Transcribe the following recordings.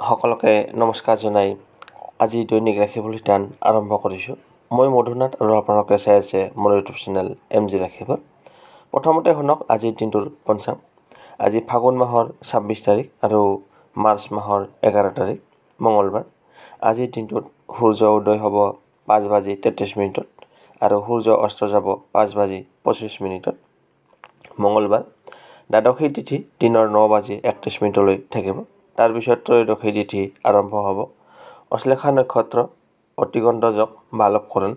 সকলোকে নমস্কাৰ জনাই আজি দৈনিক ৰাখিবল শিতান আৰম্ভ কৰিছোঁ। মই মধুনাথ আৰু আপোনালোকে চাই আছে মোৰ ইউটিউব চেনেল MG ৰাখিবল। প্ৰথমতে শুনক আজিৰ দিনটোৰ পঞ্চাং। আজি ফাগুন মাহৰ 26 তাৰিখ আৰু মাৰ্চ মাহৰ 11 তাৰিখ মঙলবাৰ। আজিৰ দিনটোত সূৰ্য উদয় হ'ব 5:33 আৰু সূৰ্য অস্ত যাব 5:25 মঙলবাৰ। দ্বাদশী তিথি দিনৰ 9:31 থাকিব। তাৰপিছত ত্ৰয়োদশী তিথি আৰম্ভ হ'ব। অশ্লেষা নক্ষত্ৰ, অতিগন্ত যোগ, বালৱকৰণ।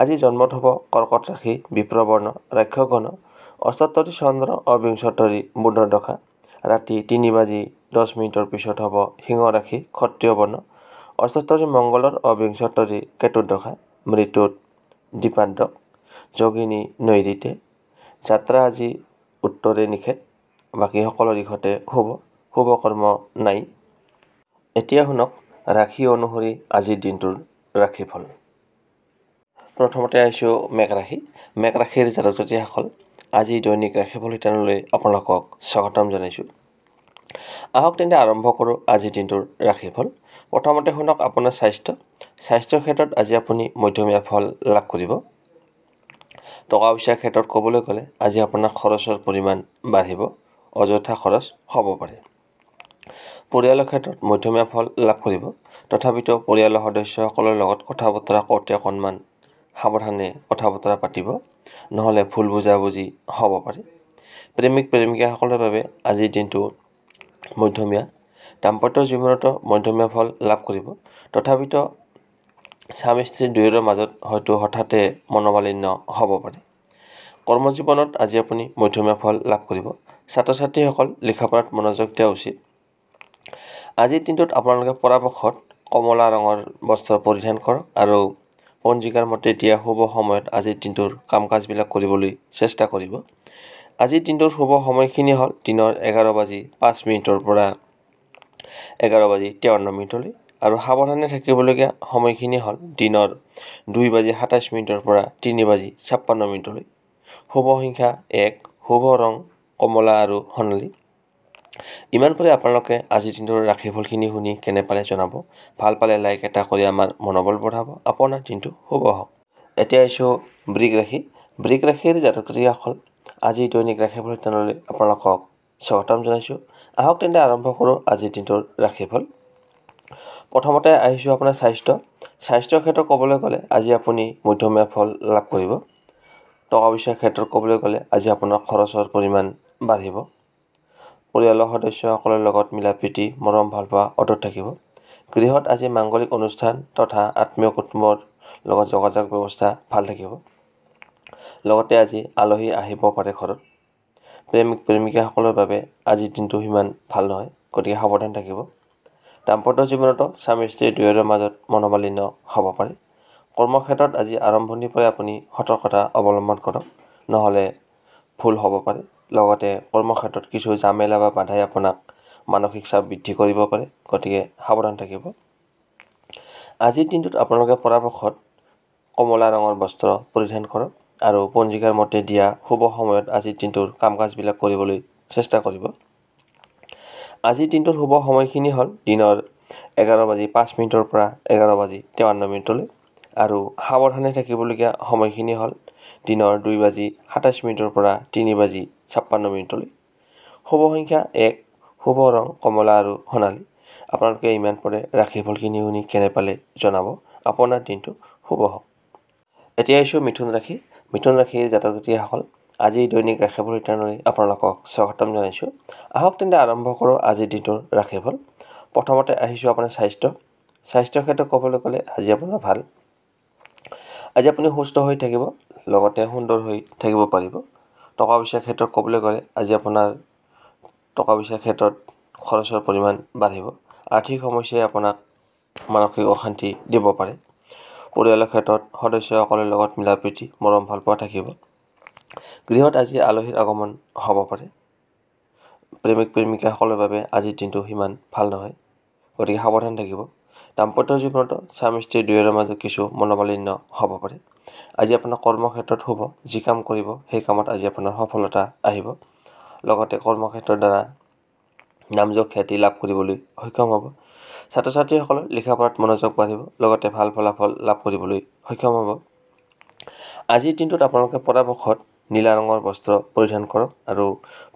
আজি জন্মত হ'ব কৰ্কট ৰাশি, বিপ্ৰবৰ্ণ, ৰাক্ষগণ, অষ্টোত্তৰী চন্দ্ৰ, অবিংশোত্তৰী বুধৰ দশা। ৰাতি 3:10 পিছত হ'ব সিংহ ৰাশি, ক্ষত্ৰিয় বৰ্ণ, অষ্টোত্তৰী মংগলৰ, অবিংশোত্তৰী কেতুৰ দশা। মৃত্যুত দ্বিপাদ্ৰক, যোগিনী নৈৰিতে। যাত্ৰা আজি উত্তৰে নিষেধ, বাকী সকলো দিশতে শুভ কৰ্ম নাই। এতিয়া শুনক ৰাশি অনুসৰি আজিৰ দিনটোৰ ৰাশিফল। প্ৰথমতে আহিছোঁ মেঘ ৰাশি। মেঘ ৰাশিৰ জাতক জাতিসকল, আজি দৈনিক ৰাশিফল শিতানলৈ আপোনালোকক স্বাগতম জনাইছোঁ। আহক তেন্তে আৰম্ভ কৰোঁ আজিৰ দিনটোৰ ৰাশিফল। প্ৰথমতে শুনক আপোনাৰ স্বাস্থ্যৰ ক্ষেত্ৰত আজি আপুনি মধ্যমীয়া ফল লাভ কৰিব। টকা পইচাৰ ক্ষেত্ৰত ক'বলৈ গ'লে আজি আপোনাৰ খৰচৰ পৰিমাণ বাঢ়িব, অযথা খৰচ হ'ব পাৰে। পৰিয়ালৰ ক্ষেত্ৰত মধ্যমীয়া ফল লাভ কৰিব। তথাপিতো পৰিয়ালৰ সদস্যসকলৰ লগত কথা বতৰা কওঁতে অকণমান সাৱধানে কথা বতৰা পাতিব, নহ'লে ভুল বুজাবুজি হ'ব পাৰে। প্ৰেমিক প্ৰেমিকাসকলৰ বাবে আজিৰ দিনটো মধ্যমীয়া। দাম্পত্য জীৱনতো মধ্যমীয়া ফল লাভ কৰিব। তথাপিতো স্বামী স্ত্ৰী দুয়োৰে মাজত হয়তো হঠাতে মনোমালিন্য হ'ব পাৰে। কৰ্মজীৱনত আজি আপুনি মধ্যমীয়া ফল লাভ কৰিব। ছাত্ৰ ছাত্ৰীসকল লিখা পঢ়াত মনোযোগ দিয়া উচিত। আজিৰ দিনটোত আপোনালোকে পৰাপক্ষত কমলা ৰঙৰ বস্ত্ৰ পৰিধান কৰক আৰু পঞ্জিকাৰ মতে দিয়া শুভ সময়ত আজিৰ দিনটোৰ কাম কাজবিলাক কৰিবলৈ চেষ্টা কৰিব। আজিৰ দিনটোৰ শুভ সময়খিনি হ'ল দিনৰ 11:05 পৰা 11:53 আৰু সাৱধানে থাকিবলগীয়া সময়খিনি হ'ল দিনৰ 2:27 পৰা 3:56। শুভ সংখ্যা 1, শুভ ৰং কমলা আৰু সোণালী। ইমান কৰি আপোনালোকে আজিৰ দিনটোৰ ৰাশিফলখিনি শুনি কেনে পালে জনাব। ভাল পালে লাইক এটা কৰি আমাৰ মনোবল বঢ়াব। আপোনাৰ দিনটো শুভ হওক। এতিয়া আহিছোঁ বৃষ ৰাশি। বৃষ ৰাশিৰ জাতক জাতিসকল, আজি দৈনিক ৰাশিফল শিতানলৈ আপোনালোকক স্বাগতম জনাইছোঁ। আহক তেন্তে আৰম্ভ কৰোঁ আজিৰ দিনটোৰ ৰাশিফল। প্ৰথমতে আহিছোঁ আপোনাৰ স্বাস্থ্যৰ ক্ষেত্ৰত ক'বলৈ গ'লে আজি আপুনি মধ্যমীয়া ফল লাভ কৰিব। টকা পইচাৰ ক্ষেত্ৰত ক'বলৈ গ'লে আজি আপোনাৰ খৰচৰ পৰিমাণ বাঢ়িব। পৰিয়ালৰ সদস্যসকলৰ লগত মিলা প্ৰীতি, মৰম ভাল পোৱা অটুট থাকিব। গৃহত আজি মাংগলিক অনুষ্ঠান তথা আত্মীয় কুটুম্বৰ লগত যোগাযোগ ব্যৱস্থা ভাল থাকিব। লগতে আজি আলহী আহিব পাৰে ঘৰত। প্ৰেমিক প্ৰেমিকাসকলৰ বাবে আজিৰ দিনটো সিমান ভাল নহয়, গতিকে সাৱধান থাকিব। দাম্পত্য জীৱনতো স্বামী স্ত্ৰী দুয়োৰে মাজত মনোমালিন্য হ'ব পাৰে। কৰ্মক্ষেত্ৰত আজি আৰম্ভণিৰ পৰাই আপুনি সতৰ্কতা অৱলম্বন কৰক, নহ'লে ভুল হ'ব পাৰে। লগতে কৰ্মক্ষেত্ৰত কিছু জামেলা বা বাধাই আপোনাক মানসিক চাপ বৃদ্ধি কৰিব পাৰে, গতিকে সাৱধান থাকিব। আজিৰ দিনটোত আপোনালোকে পৰাপক্ষত কমলা ৰঙৰ বস্ত্ৰ পৰিধান কৰক আৰু পঞ্জিকাৰ মতে দিয়া শুভ সময়ত আজিৰ দিনটোৰ কাম কাজবিলাক কৰিবলৈ চেষ্টা কৰিব। আজিৰ দিনটোৰ শুভ সময়খিনি হ'ল দিনৰ 11:05 পৰা 11:53 আৰু সাৱধানে থাকিবলগীয়া সময়খিনি হ'ল দিনৰ 2:27 পৰা 3:56। শুভ সংখ্যা 1, শুভ ৰং কমলা আৰু সোণালী। আপোনালোকে ইমান পৰে ৰাশিফলখিনি শুনি কেনে পালে জনাব। আপোনাৰ দিনটো শুভ হওক। এতিয়া আহিছোঁ মিথুন ৰাশি। মিথুন ৰাশিৰ জাতক জাতিসকল, আজি দৈনিক ৰাশিফল শিতানলৈ আপোনালোকক স্বাগতম জনাইছোঁ। আহক তেন্তে আৰম্ভ কৰোঁ আজিৰ দিনটোৰ ৰাশিফল। প্ৰথমতে আহিছোঁ আপোনাৰ স্বাস্থ্যৰ ক্ষেত্ৰত ক'বলৈ গ'লে আজি আপোনাৰ ভাল। আজি আপুনি সুস্থ হৈ থাকিব, লগতে সুন্দৰ হৈ থাকিব পাৰিব। টকা পইচাৰ ক্ষেত্ৰত ক'বলৈ গ'লে আজি আপোনাৰ টকা পইচাৰ ক্ষেত্ৰত খৰচৰ পৰিমাণ বাঢ়িব। আৰ্থিক সমস্যাই আপোনাক মানসিক অশান্তি দিব পাৰে। পৰিয়ালৰ ক্ষেত্ৰত সদস্যসকলৰ লগত মিলা প্ৰীতি, মৰম ভাল পোৱা থাকিব। গৃহত আজি আলহীৰ আগমন হ'ব পাৰে। প্ৰেমিক প্ৰেমিকাসকলৰ বাবে আজিৰ দিনটো সিমান ভাল নহয়, গতিকে সাৱধান থাকিব। দাম্পত্য জীৱনতো স্বামী স্ত্ৰী দুয়োৰে মাজত কিছু মনোমালিন্য হ'ব পাৰে। আজি আপোনাৰ কৰ্মক্ষেত্ৰত শুভ। যি কাম কৰিব সেই কামত আজি আপোনাৰ সফলতা আহিব। লগতে কৰ্মক্ষেত্ৰৰ দ্বাৰা নামযশ খ্যাতি লাভ কৰিবলৈ সক্ষম হ'ব। ছাত্ৰ ছাত্ৰীসকলৰ লিখা পঢ়াত মনোযোগ বাঢ়িব, লগতে ভাল ফলাফল লাভ কৰিবলৈ সক্ষম হ'ব। আজিৰ দিনটোত আপোনালোকে পৰাপক্ষত নীলা ৰঙৰ বস্ত্ৰ পৰিধান কৰক আৰু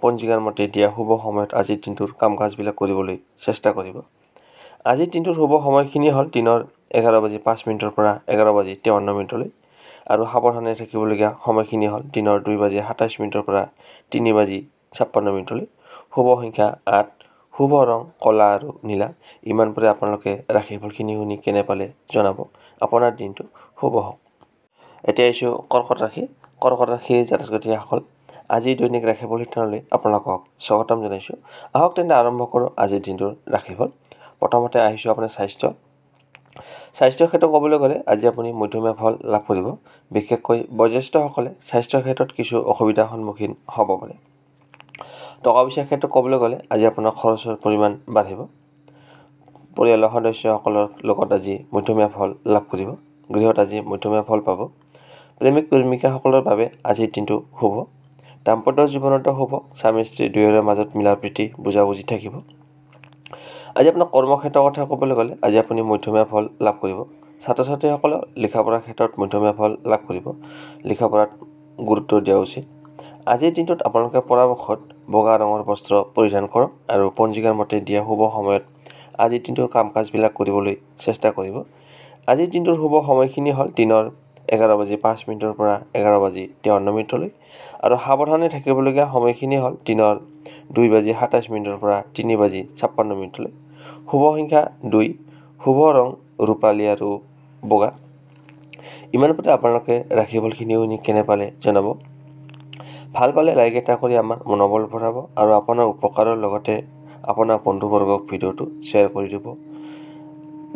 পঞ্জিকাৰ মতে দিয়া শুভ সময়ত আজিৰ দিনটোৰ কাম কাজবিলাক কৰিবলৈ চেষ্টা কৰিব। আজিৰ দিনটোৰ শুভ সময়খিনি হ'ল দিনৰ 11:05 পৰা 11:53 আৰু সাৱধানে থাকিবলগীয়া সময়খিনি হ'ল দিনৰ 2:27 পৰা 3:56 শুভ সংখ্যা 8, শুভ ৰং কলা আৰু নীলা। ইমানপুৰে আপোনালোকে ৰাশিফলখিনি শুনি কেনে পালে জনাব। আপোনাৰ দিনটো শুভ হওক। এতিয়া আহিছোঁ কৰ্কট ৰাশি। কৰ্কট ৰাশিৰ জাতক জাতিসকল, আজি দৈনিক ৰাশিফল শিতানলৈ আপোনালোকক স্বাগতম জনাইছোঁ। আহক তেন্তে আৰম্ভ কৰোঁ আজিৰ দিনটোৰ ৰাশিফল। প্ৰথমতে আহিছোঁ আপোনাৰ স্বাস্থ্যৰ ক্ষেত্ৰত ক'বলৈ গ'লে আজি আপুনি মধ্যমীয়া ফল লাভ কৰিব। বিশেষকৈ বয়োজ্যেষ্ঠসকলে স্বাস্থ্যৰ ক্ষেত্ৰত কিছু অসুবিধাৰ সন্মুখীন হ'ব পাৰে। টকা পইচাৰ ক্ষেত্ৰত ক'বলৈ গ'লে আজি আপোনাৰ খৰচৰ পৰিমাণ বাঢ়িব। পৰিয়ালৰ সদস্যসকলৰ লগত আজি মধ্যমীয়া ফল লাভ কৰিব। গৃহত আজি মধ্যমীয়া ফল পাব। প্ৰেমিক প্ৰেমিকাসকলৰ বাবে আজিৰ দিনটো শুভ। দাম্পত্য জীৱনতো শুভ। স্বামী স্ত্ৰী দুয়োৰে মাজত মিলা প্ৰীতি বুজাবুজি থাকিব। আজি আপোনাৰ কৰ্মক্ষেত্ৰৰ কথা ক'বলৈ গ'লে আজি আপুনি মধ্যমীয়া ফল লাভ কৰিব। ছাত্ৰ ছাত্ৰীসকলৰ লিখা পঢ়াৰ ক্ষেত্ৰত মধ্যমীয়া ফল লাভ কৰিব। লিখা পঢ়াত গুৰুত্ব দিয়া উচিত। আজিৰ দিনটোত আপোনালোকে পৰাপক্ষত বগা ৰঙৰ বস্ত্ৰ পৰিধান কৰক আৰু পঞ্জিকাৰ মতে দিয়া শুভ সময়ত আজিৰ দিনটোৰ কাম কাজবিলাক কৰিবলৈ চেষ্টা কৰিব। আজিৰ দিনটোৰ শুভ সময়খিনি হ'ল দিনৰ 11:05 পৰা 11:53 আৰু সাৱধানে থাকিবলগীয়া সময়খিনি হ'ল দিনৰ 2:27 পৰা 3:56 শুভ সংখ্যা 2, শুভ ৰং ৰূপালী আৰু বগা। ইমানতে আপোনালোকে ৰাশিফলখিনি শুনি কেনে পালে জনাব। ভাল পালে লাইক এটা কৰি আমাৰ মনোবল বঢ়াব আৰু আপোনাৰ উপকাৰৰ লগতে আপোনাৰ বন্ধুবৰ্গক ভিডিঅ'টো শ্বেয়াৰ কৰি দিব।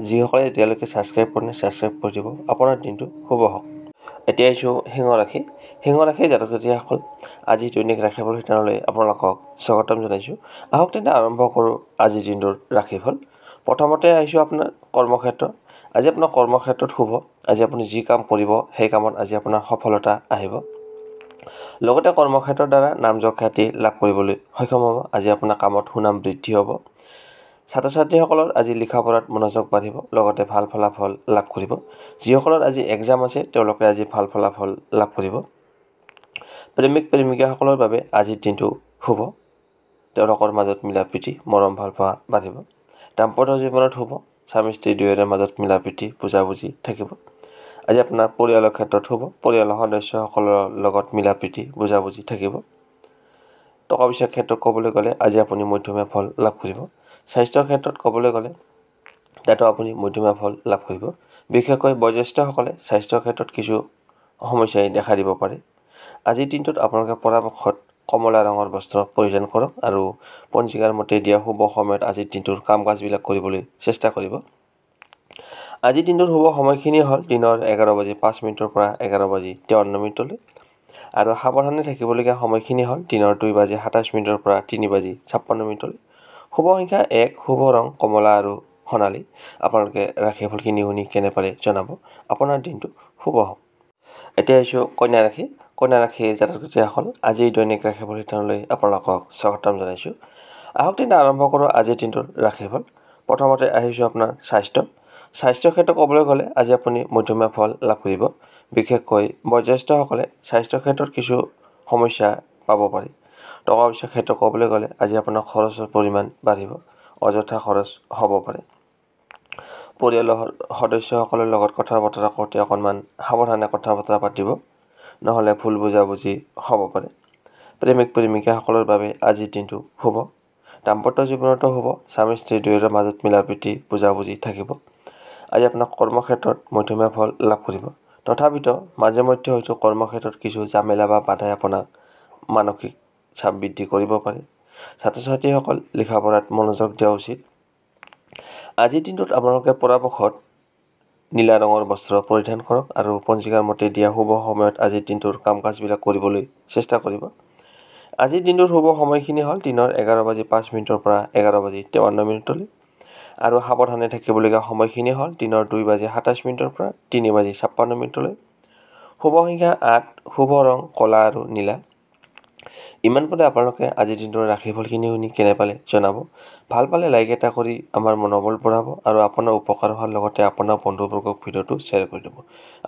যিসকলে এতিয়ালৈকে ছাবস্ক্ৰাইব কৰা নাই ছাবস্ক্ৰাইব কৰি দিব। আপোনাৰ দিনটো শুভ হওক। এতিয়া আহিছোঁ সিংহ ৰাশি। সিংহ ৰাশিৰ জাতক জাতিসকল, আজি দৈনিক ৰাশিফল শিতানলৈ আপোনালোকক স্বাগতম জনাইছোঁ। আহক তেন্তে আৰম্ভ কৰোঁ আজিৰ দিনটোৰ ৰাশিফল। প্ৰথমতে আহিছোঁ আপোনাৰ কৰ্মক্ষেত্ৰ। আজি আপোনাৰ কৰ্মক্ষেত্ৰত শুভ। আজি আপুনি যি কাম কৰিব সেই কামত আজি আপোনাৰ সফলতা আহিব। লগতে কৰ্মক্ষেত্ৰৰ দ্বাৰা নামযশ খ্যাতি লাভ কৰিবলৈ সক্ষম হ'ব। আজি আপোনাৰ কামত সুনাম বৃদ্ধি হ'ব। ছাত্ৰ ছাত্ৰীসকলৰ আজি লিখা পঢ়াত মনোযোগ বাঢ়িব, লগতে ভাল ফলাফল লাভ কৰিব। যিসকলৰ আজি এক্সাম আছে তেওঁলোকে আজি ভাল ফলাফল লাভ কৰিব। প্ৰেমিক প্ৰেমিকাসকলৰ বাবে আজিৰ দিনটো শুভ। তেওঁলোকৰ মাজত মিলা প্ৰীতি মৰম ভাল পোৱা বাঢ়িব। দাম্পত্য জীৱনত শুভ। স্বামী স্ত্ৰী দুয়োৰে মাজত মিলা প্ৰীতি বুজাবুজি থাকিব। আজি আপোনাৰ পৰিয়ালৰ ক্ষেত্ৰত শুভ। পৰিয়ালৰ সদস্যসকলৰ লগত মিলা প্ৰীতি বুজাবুজি থাকিব। টকা পইচাৰ ক্ষেত্ৰত ক'বলৈ গ'লে আজি আপুনি মধ্যমীয়া ফল লাভ কৰিব। স্বাস্থ্যৰ ক্ষেত্ৰত ক'বলৈ গ'লে তাতো আপুনি মধ্যমীয়া ফল লাভ কৰিব। বিশেষকৈ বয়োজ্যেষ্ঠসকলে স্বাস্থ্যৰ ক্ষেত্ৰত কিছু সমস্যাই দেখা দিব পাৰে। আজিৰ দিনটোত আপোনালোকে পৰাপক্ষত কমলা ৰঙৰ বস্ত্ৰ পৰিধান কৰক আৰু পঞ্জিকাৰ মতে দিয়া শুভ সময়ত আজিৰ দিনটোৰ কাম কাজবিলাক কৰিবলৈ চেষ্টা কৰিব। আজিৰ দিনটোৰ শুভ সময়খিনি হ'ল দিনৰ 11:05 পৰা 11:53 আৰু সাৱধানে থাকিবলগীয়া সময়খিনি হ'ল দিনৰ 2:27 পৰা 3:56 শুভ সংখ্যা 1, শুভ ৰং কমলা আৰু সোণালী। আপোনালোকে ৰাশিফলখিনি শুনি কেনে পালে জনাব। আপোনাৰ দিনটো শুভ হওক। এতিয়া আহিছোঁ কন্যা ৰাশি। কন্যা ৰাশিৰ জাতক জাতিসকল, আজি দৈনিক ৰাশিফল শিতানলৈ আপোনালোকক স্বাগতম জনাইছোঁ। আহক তেন্তে আৰম্ভ কৰোঁ আজিৰ দিনটোৰ ৰাশিফল। প্ৰথমতে আহিছোঁ আপোনাৰ স্বাস্থ্যৰ ক্ষেত্ৰত ক'বলৈ গ'লে আজি আপুনি মধ্যমীয়া ফল লাভ কৰিব। বিশেষকৈ বয়োজ্যেষ্ঠসকলে স্বাস্থ্যৰ ক্ষেত্ৰত কিছু সমস্যা পাব পাৰে। টকা পইচাৰ ক্ষেত্ৰত ক'বলৈ গ'লে আজি আপোনাৰ খৰচৰ পৰিমাণ বাঢ়িব। অযথা খৰচ হ'ব পাৰে। পৰিয়ালৰ সদস্যসকলৰ লগত কথা বতৰা কৰোঁতে অকণমান সাৱধানে কথা বতৰা পাতিব, নহ'লে ভুল বুজাবুজি হ'ব পাৰে। প্ৰেমিক প্ৰেমিকাসকলৰ বাবে আজিৰ দিনটো শুভ। দাম্পত্য জীৱনতো শুভ। স্বামী স্ত্ৰী দুয়োৰে মাজত মিলা প্ৰীতি বুজাবুজি থাকিব। আজি আপোনাৰ কৰ্মক্ষেত্ৰত মধ্যমীয়া ফল লাভ কৰিব। তথাপিতো মাজে মধ্যে হয়তো কৰ্মক্ষেত্ৰত কিছু জামেলা বা বাধাই আপোনাক মানসিক চাপ বৃদ্ধি কৰিব পাৰে। ছাত্ৰ ছাত্ৰীসকল লিখা পঢ়াত মনোযোগ দিয়া উচিত। আজিৰ দিনটোত আপোনালোকে পৰাপক্ষত নীলা ৰঙৰ বস্ত্ৰ পৰিধান কৰক আৰু পঞ্জিকাৰ মতে দিয়া শুভ সময়ত আজিৰ দিনটোৰ কাম কাজবিলাক কৰিবলৈ চেষ্টা কৰিব। আজিৰ দিনটোৰ শুভ সময়খিনি হ'ল দিনৰ 11:05 পৰা 11:53 আৰু সাৱধানে থাকিবলগীয়া সময়খিনি হ'ল দিনৰ 2:27 পৰা 3:56 শুভ সংখ্যা 8, শুভ ৰং কলা আৰু নীলা। ইমান পৰে আপোনালোকে আজিৰ দিনটোৰ ৰাশিফলখিনি শুনি কেনে পালে জনাব। ভাল পালে লাইক এটা কৰি আমাৰ মনোবল বঢ়াব আৰু আপোনাৰ উপকাৰ হোৱাৰ লগতে আপোনাৰ বন্ধুবৰ্গক ভিডিঅ'টো শ্বেয়াৰ কৰি দিব।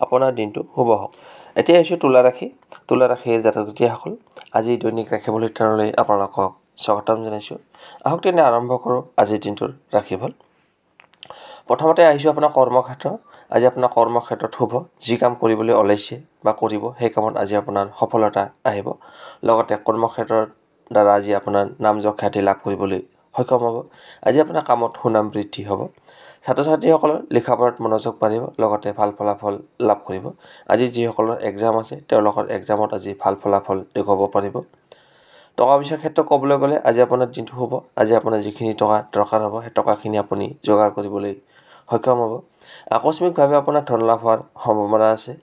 আপোনাৰ দিনটো শুভ হওক। এতিয়া আহিছোঁ তুলা ৰাশি। তুলা ৰাশিৰ জাতক জাতিসকল, আজি দৈনিক ৰাশিফল শিতানলৈ আপোনালোকক স্বাগতম জনাইছোঁ। আহক তেনে আৰম্ভ কৰোঁ আজিৰ দিনটোৰ ৰাশিফল। প্ৰথমতে আহিছোঁ আপোনাৰ কৰ্মক্ষেত্ৰ। আজি আপোনাৰ কৰ্মক্ষেত্ৰত শুভ। যি কাম কৰিবলৈ ওলাইছে বা কৰিব সেই কামত আজি আপোনাৰ সফলতা আহিব। লগতে কৰ্মক্ষেত্ৰৰ দ্বাৰা আজি আপোনাৰ নাম যশ খ্যাতি লাভ কৰিবলৈ সক্ষম হ'ব। আজি আপোনাৰ কামত সুনাম বৃদ্ধি হ'ব। ছাত্ৰ ছাত্ৰীসকলৰ লিখা পঢ়াত মনোযোগ বাঢ়িব, লগতে ভাল ফলাফল লাভ কৰিব। আজি যিসকলৰ এক্সাম আছে তেওঁলোকৰ এক্সামত আজি ভাল ফলাফল দেখুৱাব পাৰিব। টকা পইচাৰ ক্ষেত্ৰত ক'বলৈ গ'লে আজি আপোনাৰ দিনটো শুভ। আজি আপোনাৰ যিখিনি টকা দৰকাৰ হ'ব সেই টকাখিনি আপুনি যোগাৰ কৰিবলৈ সক্ষম হ'ব। আকস্মিকভাৱে আপোনাৰ ধন লাভ হোৱাৰ সম্ভাৱনা আছে।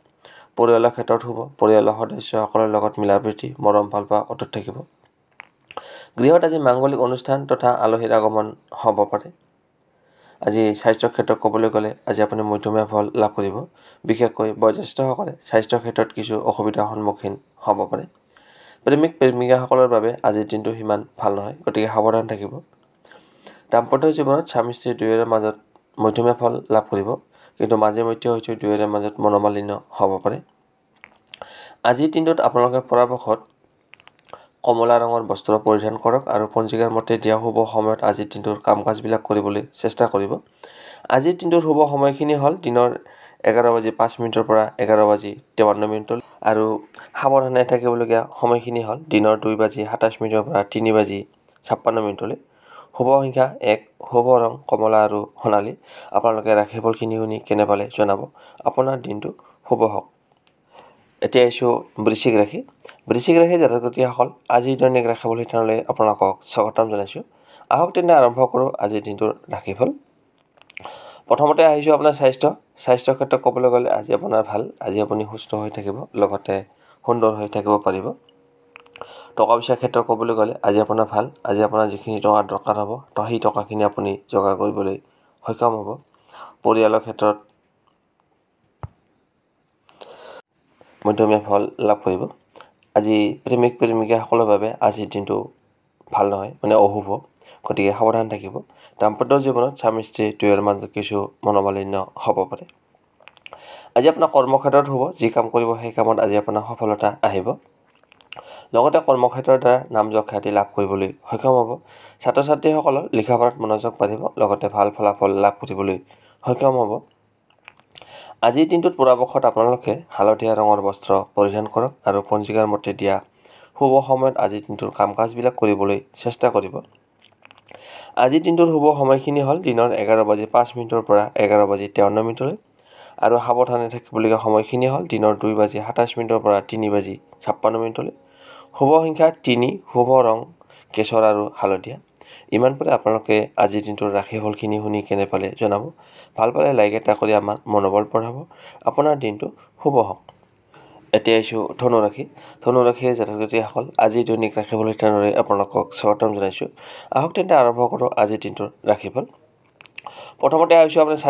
পৰিয়ালৰ ক্ষেত্ৰত শুভ। পৰিয়ালৰ সদস্যসকলৰ লগত মিলা প্ৰীতি মৰম ভাল পোৱা অটুট থাকিব। গৃহত আজি মাংগলিক অনুষ্ঠান তথা আলহীৰ আগমন হ'ব পাৰে। আজি স্বাস্থ্যৰ ক্ষেত্ৰত ক'বলৈ গ'লে আজি আপুনি মধ্যমীয়া ফল লাভ কৰিব। বিশেষকৈ বয়োজ্যেষ্ঠসকলে স্বাস্থ্যৰ ক্ষেত্ৰত কিছু অসুবিধাৰ সন্মুখীন হ'ব পাৰে। প্ৰেমিক প্ৰেমিকাসকলৰ বাবে আজিৰ দিনটো সিমান ভাল নহয়, গতিকে সাৱধান থাকিব। দাম্পত্য জীৱনত স্বামী স্ত্ৰী দুয়োৰে মাজত মধ্যমীয়া ফল লাভ কৰিব, কিন্তু মাজে মধ্যে হয়তো দুয়োৰে মাজত মনোমালিন্য হ'ব পাৰে। আজিৰ দিনটোত আপোনালোকে পৰাপক্ষত কমলা ৰঙৰ বস্ত্ৰ পৰিধান কৰক আৰু পঞ্জিকাৰ মতে দিয়া শুভ সময়ত আজিৰ দিনটোৰ কাম কাজবিলাক কৰিবলৈ চেষ্টা কৰিব। আজিৰ দিনটোৰ শুভ সময়খিনি হ'ল দিনৰ 11:05 পৰা 11:53 আৰু সাৱধানে থাকিবলগীয়া সময়খিনি হ'ল দিনৰ 2:27 পৰা 3:56। শুভ সংখ্যা 1, শুভ ৰং কমলা আৰু সোণালী। আপোনালোকে ৰাশিফলখিনি শুনি কেনে পালে জনাব। আপোনাৰ দিনটো শুভ হওক। এতিয়া আহিছোঁ বৃশ্চিক ৰাশি। বৃশ্চিক ৰাশিৰ জাতক জাতিসকল, আজিৰ দৈনিক ৰাশিফল শিতানলৈ আপোনালোকক স্বাগতম জনাইছোঁ। আহক তেনে আৰম্ভ কৰোঁ আজিৰ দিনটোৰ ৰাশিফল। প্ৰথমতে আহিছোঁ আপোনাৰ স্বাস্থ্যৰ ক্ষেত্ৰত ক'বলৈ গ'লে আজি আপোনাৰ ভাল। আজি আপুনি সুস্থ হৈ থাকিব, লগতে সুন্দৰ হৈ থাকিব পাৰিব। টকা পইচাৰ ক্ষেত্ৰত ক'বলৈ গ'লে আজি আপোনাৰ ভাল। আজি আপোনাৰ যিখিনি টকা দৰকাৰ হ'ব সেই টকাখিনি আপুনি যোগাৰ কৰিবলৈ সক্ষম হ'ব। পৰিয়ালৰ ক্ষেত্ৰত মধ্যমীয়া ফল লাভ কৰিব। আজি প্ৰেমিক প্ৰেমিকাসকলৰ বাবে আজিৰ দিনটো ভাল নহয়, মানে অশুভ, গতিকে সাৱধান থাকিব। দাম্পত্য জীৱনত স্বামী স্ত্ৰী দুয়োৰে মাজত কিছু মনোমালিন্য হ'ব পাৰে। আজি আপোনাৰ কৰ্মক্ষেত্ৰত শুভ। যি কাম কৰিব সেই কামত আজি আপোনাৰ সফলতা আহিব। লগতে কৰ্মক্ষেত্ৰৰ দ্বাৰা নাম যশ খ্যাতি লাভ কৰিবলৈ সক্ষম হ'ব। ছাত্ৰ ছাত্ৰীসকলৰ লিখা পঢ়াত মনোযোগ বাঢ়িব, লগতে ভাল ফলাফল লাভ কৰিবলৈ সক্ষম হ'ব। আজিৰ দিনটোত পৰাপক্ষত আপোনালোকে হালধীয়া ৰঙৰ বস্ত্ৰ পৰিধান কৰক আৰু পঞ্জিকাৰ মতে দিয়া শুভ সময়ত আজিৰ দিনটোৰ কাম কাজবিলাক কৰিবলৈ চেষ্টা কৰিব। আজিৰ দিনটোৰ শুভ সময়খিনি হ'ল দিনৰ 11:05 পৰা 11:53 আৰু সাৱধানে থাকিবলগীয়া সময়খিনি হ'ল দিনৰ 2:27 পৰা 3:56। শুভ সংখ্যা 3, শুভ ৰং কেশৰ আৰু হালধীয়া। ইমান পৰে আপোনালোকে আজিৰ দিনটোৰ ৰাশিফলখিনি শুনি কেনে পালে জনাব। ভাল পালে লাইক এটা কৰি আমাৰ মনোবল বঢ়াব। আপোনাৰ দিনটো শুভ হওক। এতিয়া আহিছোঁ ধনু ৰাশি। ধনু ৰাশিৰ জাতক জাতিসকল, আজি দৈনিক ৰাশিফল শিতানলৈ আপোনালোকক স্বাগতম জনাইছোঁ। আহক তেন্তে আৰম্ভ কৰোঁ আজিৰ দিনটোৰ ৰাশিফল। প্ৰথমতে আহিছোঁ আপোনাৰ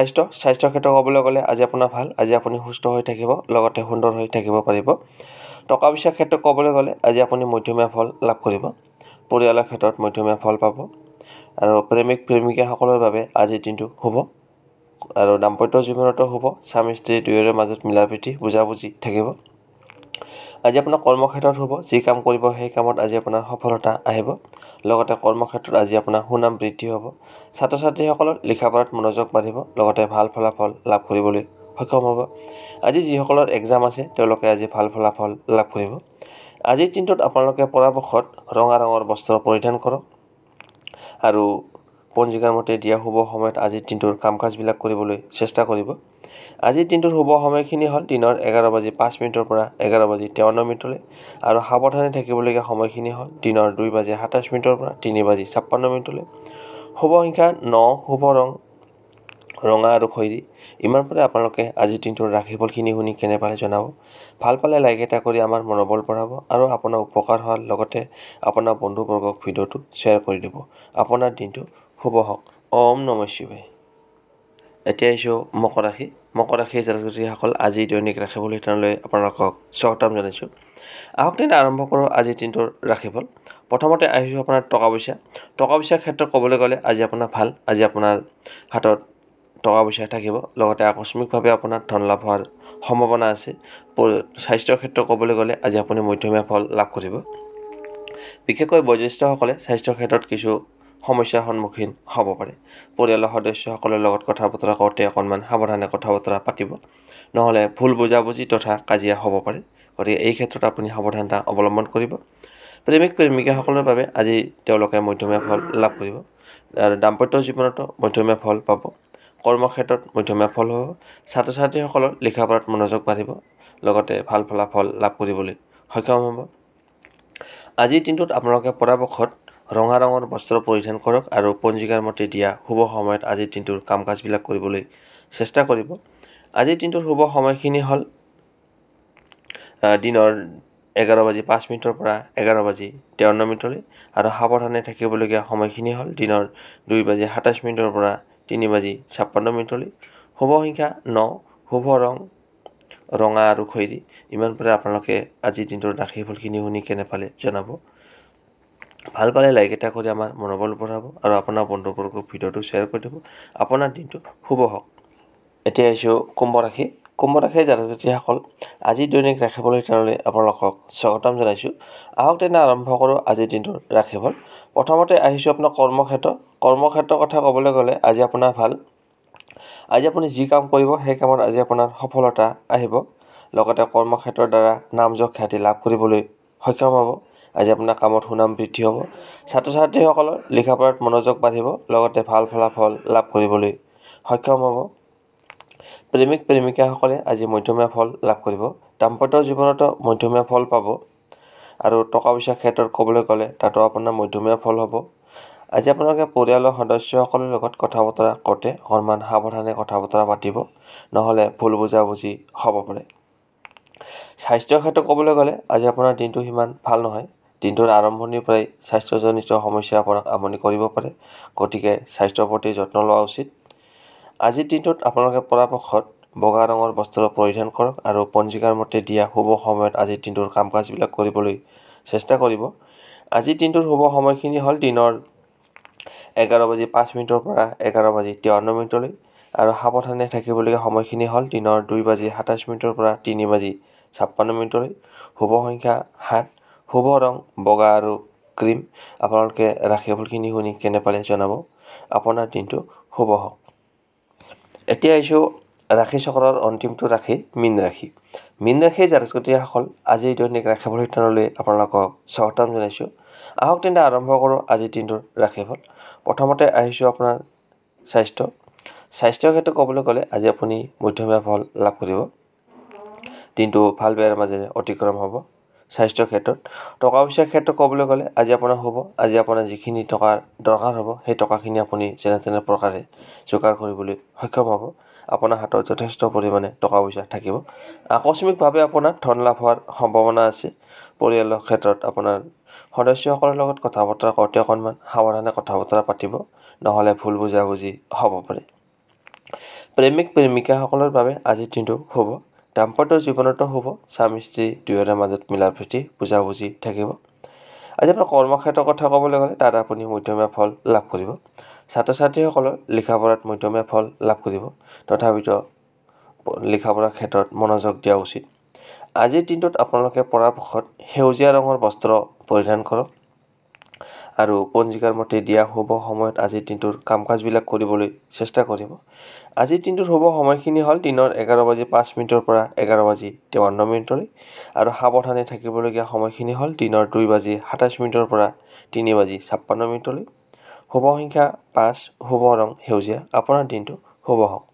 স্বাস্থ্যৰ ক্ষেত্ৰত ক'বলৈ গ'লে আজি আপোনাৰ ভাল। আজি আপুনি সুস্থ হৈ থাকিব, লগতে সুন্দৰ হৈ থাকিব পাৰিব। টকা পইচাৰ ক্ষেত্ৰত ক'বলৈ গ'লে আজি আপুনি মধ্যমীয়া ফল লাভ কৰিব। পৰিয়ালৰ ক্ষেত্ৰত মধ্যমীয়া ফল পাব আৰু প্ৰেমিক প্ৰেমিকাসকলৰ বাবে আজিৰ দিনটো শুভ আৰু দাম্পত্য জীৱনতো শুভ। স্বামী স্ত্ৰী দুয়োৰে মাজত মিলা প্ৰীতি বুজাবুজি থাকিব। আজি আপোনাৰ কৰ্মক্ষেত্ৰত শুভ। যি কাম কৰিব সেই কামত আজি আপোনাৰ সফলতা আহিব। লগতে কৰ্মক্ষেত্ৰত আজি আপোনাৰ সুনাম বৃদ্ধি হ'ব। ছাত্ৰ ছাত্ৰীসকলৰ লিখা পঢ়াত মনোযোগ বাঢ়িব, লগতে ভাল ফলাফল লাভ কৰিবলৈ সক্ষম হ'ব। আজি যিসকলৰ এক্সাম আছে তেওঁলোকে আজি ভাল ফলাফল লাভ কৰিব। আজিৰ দিনটোত আপোনালোকে পৰাপক্ষত ৰঙা ৰঙৰ বস্ত্ৰ পৰিধান কৰক আৰু পঞ্জিকাৰ মতে দিয়া শুভ সময়ত আজিৰ দিনটোৰ কাম কাজবিলাক কৰিবলৈ চেষ্টা কৰিব। আজিৰ দিনটোৰ শুভ সময়খিনি হ'ল দিনৰ 11:05 পৰা 11:53 আৰু সাৱধানে থাকিবলগীয়া সময়খিনি হ'ল দিনৰ 2:27 পৰা 3:56। শুভ সংখ্যা 9, শুভ ৰং ৰঙা আৰু খয়েৰী। ইমান পৰে আপোনালোকে আজিৰ দিনটোৰ ৰাশিফলখিনি শুনি কেনে পালে জনাব। ভাল পালে লাইক এটা কৰি আমাৰ মনোবল বঢ়াব আৰু আপোনাৰ উপকাৰ হোৱাৰ লগতে আপোনাৰ বন্ধুবৰ্গক ভিডিঅ'টো শ্বেয়াৰ কৰি দিব। আপোনাৰ দিনটো শুভ হওক। ওম নমঃ শিৱায়। এতিয়া আহিছোঁ মকৰ ৰাশি। মকৰ ৰাশিৰ জাতক জাতিসকল, আজি দৈনিক ৰাশিফল শিতানলৈ আপোনালোকক স্বাগতম জনাইছোঁ। আহক তেন্তে আৰম্ভ কৰোঁ আজিৰ দিনটোৰ ৰাশিফল। প্ৰথমতে আহিছোঁ আপোনাৰ টকা পইচাৰ ক্ষেত্ৰত ক'বলৈ গ'লে আজি আপোনাৰ ভাল। আজি আপোনাৰ হাতত টকা পইচা থাকিব, লগতে আকস্মিকভাৱে আপোনাৰ ধন লাভ হোৱাৰ সম্ভাৱনা আছে। স্বাস্থ্যৰ ক্ষেত্ৰত ক'বলৈ গ'লে আজি আপুনি মধ্যমীয়া ফল লাভ কৰিব। বিশেষকৈ বয়োজ্যেষ্ঠসকলে স্বাস্থ্যৰ ক্ষেত্ৰত কিছু সমস্যাৰ সন্মুখীন হ'ব পাৰে। পৰিয়ালৰ সদস্যসকলৰ লগত কথা বতৰা কৰোঁতে অকণমান সাৱধানে কথা বতৰা পাতিব, নহ'লে ভুল বুজাবুজি তথা কাজিয়া হ'ব পাৰে। গতিকে এই ক্ষেত্ৰত আপুনি সাৱধানতা অৱলম্বন কৰিব। প্ৰেমিকাসকলৰ বাবে আজি তেওঁলোকে মধ্যমীয়া ফল লাভ কৰিব আৰু দাম্পত্য জীৱনতো মধ্যমীয়া ফল পাব। কৰ্মক্ষেত্ৰত মধ্যমীয়া ফল হ'ব। ছাত্ৰ ছাত্ৰীসকলৰ লিখা পঢ়াত মনোযোগ বাঢ়িব, লগতে ভাল ফলাফল লাভ কৰিবলৈ সক্ষম হ'ব। আজিৰ দিনটোত আপোনালোকে পৰাপক্ষত ৰঙা ৰঙৰ বস্ত্ৰ পৰিধান কৰক আৰু পঞ্জিকাৰ মতে দিয়া শুভ সময়ত আজিৰ দিনটোৰ কাম কাজবিলাক কৰিবলৈ চেষ্টা কৰিব। আজিৰ দিনটোৰ শুভ সময়খিনি হ'ল দিনৰ 11:05 পৰা 11:53 আৰু সাৱধানে থাকিবলগীয়া সময়খিনি হ'ল দিনৰ 2:27 পৰা 3:56। শুভ সংখ্যা 9, শুভ ৰং ৰঙা আৰু খয়েৰী। ইমান পাৰে আপোনালোকে আজিৰ দিনটোৰ ৰাশিফলখিনি শুনি কেনে পালে জনাব। ভাল পালে লাইক এটা কৰি আমাৰ মনোবল বঢ়াব আৰু আপোনাৰ বন্ধুবৰ্গক ভিডিঅ'টো শ্বেয়াৰ কৰি দিব। আপোনাৰ দিনটো শুভ হওক। এতিয়া আহিছোঁ কুম্ভ ৰাশি। কুম্ভ ৰাশিৰ জাতক জাতিসকল, আজি দৈনিক ৰাশিফলৰ কাৰণে আপোনালোকক স্বাগতম জনাইছোঁ। আহক তেনে আৰম্ভ কৰোঁ আজিৰ দিনটোৰ ৰাশিফল। প্ৰথমতে আহিছোঁ আপোনাৰ কৰ্মক্ষেত্ৰৰ কথা ক'বলৈ গ'লে আজি আপোনাৰ ভাল। আজি আপুনি যি কাম কৰিব সেই কামত আজি আপোনাৰ সফলতা আহিব, লগতে কৰ্মক্ষেত্ৰৰ দ্বাৰা নাম যশ খ্যাতি লাভ কৰিবলৈ সক্ষম হ'ব। আজি আপোনাৰ কামত সুনাম বৃদ্ধি হ'ব। ছাত্ৰ ছাত্ৰীসকলৰ লিখা পঢ়াত মনোযোগ বাঢ়িব, লগতে ভাল ফলাফল লাভ কৰিবলৈ সক্ষম হ'ব। প্ৰেমিকাসকলে আজি মধ্যমীয়া ফল লাভ কৰিব। দাম্পত্য জীৱনতো মধ্যমীয়া ফল পাব আৰু টকা পইচাৰ ক্ষেত্ৰত ক'বলৈ গ'লে তাতো আপোনাৰ মধ্যমীয়া ফল হ'ব। আজি আপোনালোকে পৰিয়ালৰ সদস্যসকলৰ লগত কথা বতৰা কৰোঁতে অকণমান সাৱধানে কথা বতৰা পাতিব, নহ'লে ভুল বুজাবুজি হ'ব পাৰে। স্বাস্থ্যৰ ক্ষেত্ৰত ক'বলৈ গ'লে আজি আপোনাৰ দিনটো সিমান ভাল নহয়। দিনটোৰ আৰম্ভণিৰ পৰাই স্বাস্থ্যজনিত সমস্যাই আপোনাক আমনি কৰিব পাৰে, গতিকে স্বাস্থ্যৰ প্ৰতি যত্ন লোৱা উচিত। আজিৰ দিনটোত আপোনালোকে পৰাপক্ষত বগা ৰঙৰ বস্ত্ৰ পৰিধান কৰক আৰু পঞ্জিকাৰ মতে দিয়া শুভ সময়ত আজিৰ দিনটোৰ কাম কাজবিলাক কৰিবলৈ চেষ্টা কৰিব। আজিৰ দিনটোৰ শুভ সময়খিনি হ'ল দিনৰ 11:05 পৰা 11:53 আৰু সাৱধানে থাকিবলগীয়া সময়খিনি হ'ল দিনৰ 2:27 পৰা 3:56। শুভ সংখ্যা 7, শুভ ৰং বগা আৰু ক্ৰীম। আপোনালোকে ৰাশিফলখিনি শুনি কেনে পালে জনাব। আপোনাৰ দিনটো শুভ হওক। এতিয়া আহিছোঁ ৰাশি চক্ৰৰ অন্তিমটো ৰাশি মীন ৰাশি। মীন ৰাশিৰ জাতক জাতিসকল, আজিৰ দৈনিক ৰাশিফল অনুষ্ঠানলৈ আপোনালোকক স্বাগতম জনাইছোঁ। আহক তেন্তে আৰম্ভ কৰোঁ আজিৰ দিনটোৰ ৰাশিফল। প্ৰথমতে আহিছোঁ আপোনাৰ স্বাস্থ্যৰ ক্ষেত্ৰত ক'বলৈ গ'লে আজি আপুনি মধ্যমীয়া ফল লাভ কৰিব। দিনটো ভাল বেয়াৰ মাজেৰে অতিক্ৰম হ'ব। স্বাস্থ্যৰ ক্ষেত্ৰত টকা পইচাৰ ক্ষেত্ৰত ক'বলৈ গ'লে আজি আপোনাৰ শুভ। আজি আপোনাৰ যিখিনি টকাৰ দৰকাৰ হ'ব সেই টকাখিনি আপুনি যেনে তেনে প্ৰকাৰে যোগাৰ কৰিবলৈ সক্ষম হ'ব। আপোনাৰ হাতত যথেষ্ট পৰিমাণে টকা পইচা থাকিব। আকস্মিকভাৱে আপোনাৰ ধন লাভ হোৱাৰ সম্ভাৱনা আছে। পৰিয়ালৰ ক্ষেত্ৰত আপোনাৰ সদস্যসকলৰ লগত কথা বতৰা কৰোঁতে অকণমান সাৱধানে কথা বতৰা পাতিব, নহ'লে ভুল বুজাবুজি হ'ব পাৰে। প্ৰেমিকাসকলৰ বাবে আজিৰ দিনটো শুভ। দাম্পত্য জীৱনতো শুভ। স্বামী স্ত্ৰী দুয়োৰে মাজত মিলা প্ৰীতি বুজাবুজি থাকিব। আজি আপোনাৰ কৰ্মক্ষেত্ৰৰ কথা ক'বলৈ গ'লে তাত আপুনি মধ্যমীয়া ফল লাভ কৰিব। ছাত্ৰ ছাত্ৰীসকলৰ লিখা পঢ়াত মধ্যমীয়া ফল লাভ কৰিব, তথাপিতো লিখা পঢ়াৰ ক্ষেত্ৰত মনোযোগ দিয়া উচিত। আজিৰ দিনটোত আপোনালোকে পৰাপক্ষত সেউজীয়া ৰঙৰ বস্ত্ৰ পৰিধান কৰক আৰু পঞ্জিকাৰ মতে দিয়া শুভ সময়ত আজিৰ দিনটোৰ কাম কাজবিলাক কৰিবলৈ চেষ্টা কৰিব। আজিৰ দিনটোৰ শুভ সময়খিনি হ'ল দিনৰ 11:05 পৰা 11:53 আৰু সাৱধানে থাকিবলগীয়া সময়খিনি হ'ল দিনৰ 2:27 পৰা 3:56। শুভ সংখ্যা 5, শুভ ৰং সেউজীয়া। আপোনাৰ দিনটো শুভ হওক।